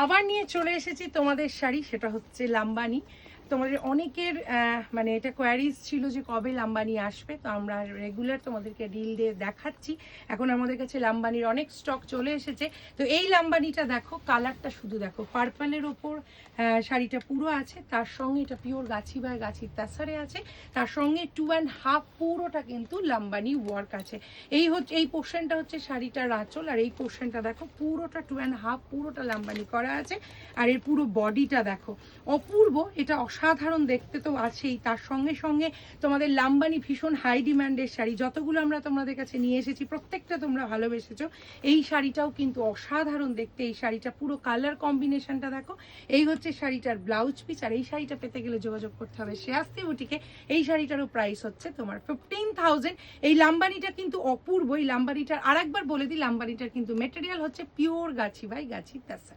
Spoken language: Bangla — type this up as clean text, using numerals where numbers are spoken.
আবার নিয়ে চলে এসেছি তোমাদের শাড়ি, সেটা হচ্ছে লাম্বানি। তোমাদের অনেকের মানে এটা কোয়ারিজ ছিল যে কবে লাম্বানি আসবে, তো আমরা রেগুলার তোমাদেরকে রিল দিয়ে দেখাচ্ছি। এখন আমাদের কাছে লাম্বানির অনেক স্টক চলে এসেছে। তো এই লাম্বানিটা দেখো, কালারটা শুধু দেখো, পার্পলের ওপর শাড়িটা পুরো আছে, তার সঙ্গে এটা পিওর গাছি বাই গাছির তাসারে আছে, তার সঙ্গে 2.5 পুরোটা কিন্তু লাম্বানি ওয়ার্ক আছে। এই পোর্শনটা হচ্ছে শাড়িটার আঁচল, আর এই পোর্শনটা দেখো পুরোটা 2.5 পুরোটা লাম্বানি করা আছে। আর এর পুরো বডিটা দেখো, অপূর্ব, এটা অসাধারণ দেখতে তো আছেই। তার সঙ্গে সঙ্গে তোমাদের লাম্বানি ভীষণ হাই ডিমান্ডের শাড়ি, যতগুলো আমরা তোমাদের কাছে নিয়ে এসেছি প্রত্যেকটা তোমরা ভালোবেসেছো। এই শাড়িটাও কিন্তু অসাধারণ দেখতে। এই শাড়িটা পুরো কালার কম্বিনেশনটা দেখো। এই হচ্ছে শাড়িটার ব্লাউজ পিস। আর এই শাড়িটা পেতে গেলে যোগাযোগ করতে হবে শ্রেয়াস্তি বুটিকে। এই শাড়িটারও প্রাইস হচ্ছে তোমার 15,000। এই লাম্বানিটা কিন্তু অপূর্ব। এই লাম্বানিটার আর একবার বলে দিই, লাম্বানিটার কিন্তু মেটেরিয়াল হচ্ছে pure Gachhi by Gachhi Tasa.